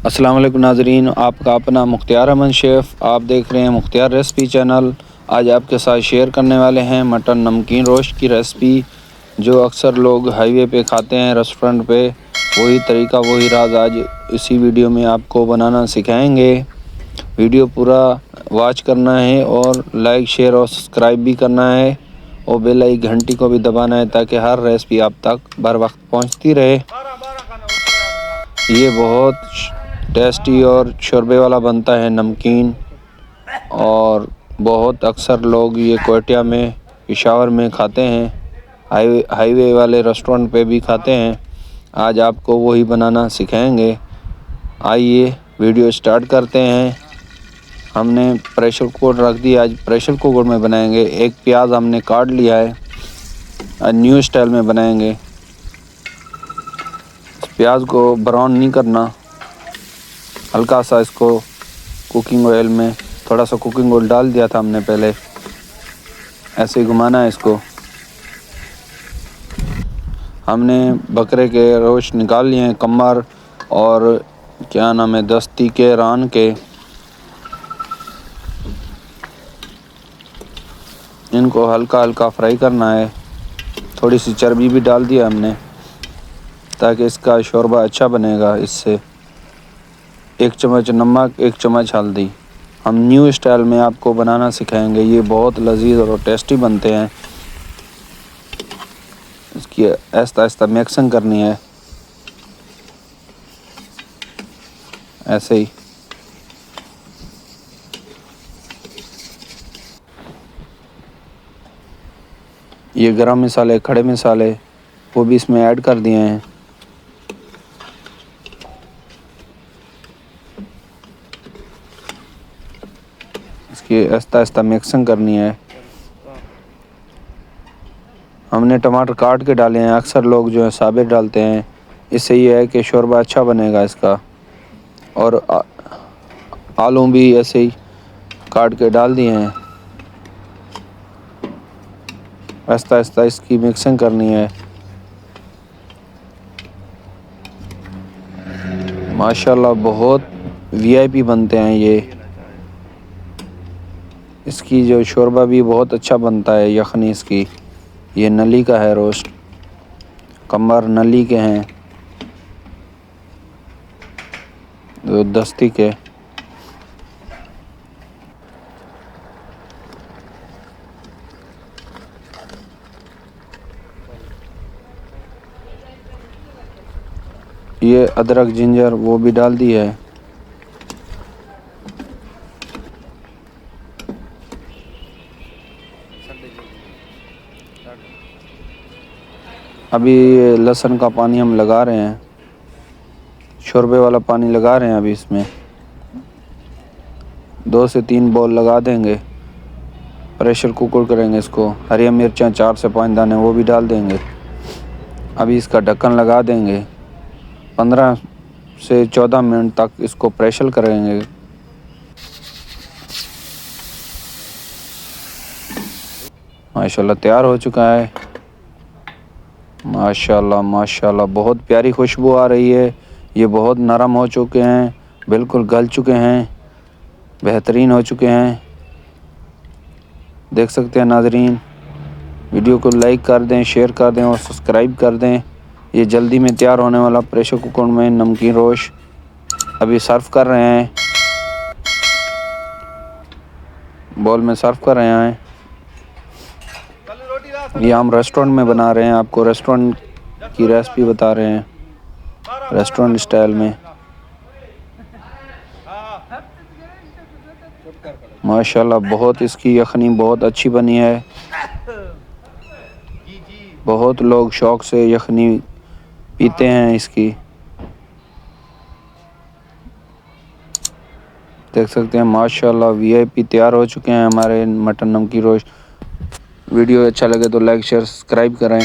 अस्सलाम वालेकुम नाजरीन, आपका अपना मुख्तियार अमन शेफ़। आप देख रहे हैं मुख्तियार रेसिपी चैनल। आज आपके साथ शेयर करने वाले हैं मटन नमकीन रोस्ट की रेसिपी, जो अक्सर लोग हाईवे पे खाते हैं, रेस्टोरेंट पे। वही तरीका वही राज आज इसी वीडियो में आपको बनाना सिखाएंगे। वीडियो पूरा वॉच करना है और लाइक शेयर और सब्सक्राइब भी करना है और बेल आइकन घंटी को भी दबाना है ताकि हर रेसिपी आप तक बर वक्त पहुँचती रहे। ये बहुत टेस्टी और शोरबे वाला बनता है नमकीन, और बहुत अक्सर लोग ये कोयटिया में, पेशावर में खाते हैं, हाईवे वाले रेस्टोरेंट पे भी खाते हैं। आज आपको वही बनाना सिखाएंगे। आइए वीडियो स्टार्ट करते हैं। हमने प्रेशर कुकर रख दिया, आज प्रेशर कुकर में बनाएंगे। एक प्याज हमने काट लिया है, आज न्यू स्टाइल में बनाएंगे। प्याज को ब्राउन नहीं करना, हल्का सा इसको कुकिंग ऑयल में, थोड़ा सा कुकिंग ऑयल डाल दिया था हमने पहले, ऐसे ही घुमाना है इसको। हमने बकरे के रोस्ट निकाल लिए हैं, कमर और क्या नाम है, दस्ती के, रान के। इनको हल्का हल्का फ्राई करना है। थोड़ी सी चर्बी भी डाल दिया हमने ताकि इसका शोरबा अच्छा बनेगा। इससे 1 चम्मच नमक, 1 चम्मच हल्दी। हम न्यू स्टाइल में आपको बनाना सिखाएंगे। ये बहुत लजीज और टेस्टी बनते हैं। इसकी आहिस्ता आहिस्ता मिक्सिंग करनी है, ऐसे ही। ये गरम मसाले, खड़े मसाले, वो भी इसमें ऐड कर दिए हैं। इसकी आहिस्ता आहिस्ता मिक्सिंग करनी है। हमने टमाटर काट के डाले हैं, अक्सर लोग जो है साबित डालते हैं। इससे ये है कि शोरबा अच्छा बनेगा इसका। और आलू भी ऐसे ही काट के डाल दिए हैं। आहिस्ता आहिस्ता इसकी मिक्सिंग करनी है। माशाल्लाह बहुत वीआईपी बनते हैं ये। इसकी जो शोरबा भी बहुत अच्छा बनता है, यखनी इसकी। ये नली का है रोस्ट, कमर नली के हैं, तो दस्ती के। ये अदरक जिंजर वो भी डाल दी है। अभी लहसुन का पानी हम लगा रहे हैं, शोरबे वाला पानी लगा रहे हैं अभी इसमें। 2 से 3 बॉल लगा देंगे। प्रेशर कुकर करेंगे इसको। हरी मिर्चें 4 से 5 दाने वो भी डाल देंगे। अभी इसका ढक्कन लगा देंगे। 15 से 14 मिनट तक इसको प्रेशर करेंगे। माशाल्लाह तैयार हो चुका है। माशाल्लाह माशाल्लाह बहुत प्यारी खुशबू आ रही है। ये बहुत नरम हो चुके हैं, बिल्कुल गल चुके हैं, बेहतरीन हो चुके हैं। देख सकते हैं नाजरीन। वीडियो को लाइक कर दें, शेयर कर दें और सब्सक्राइब कर दें। ये जल्दी में तैयार होने वाला प्रेशर कुकर में नमकीन रोस्ट अभी सर्व कर रहे हैं, बॉल में सर्व कर रहे हैं। ये हम रेस्टोरेंट में बना रहे हैं, आपको रेस्टोरेंट की रेसिपी बता रहे हैं, रेस्टोरेंट स्टाइल में। माशाल्लाह बहुत इसकी यखनी बहुत अच्छी बनी है। बहुत लोग शौक़ से यखनी पीते हैं इसकी। देख सकते हैं माशाल्लाह वीआईपी तैयार हो चुके हैं हमारे मटन नमकीन रोस्ट। वीडियो अच्छा लगे तो लाइक शेयर सब्सक्राइब करें।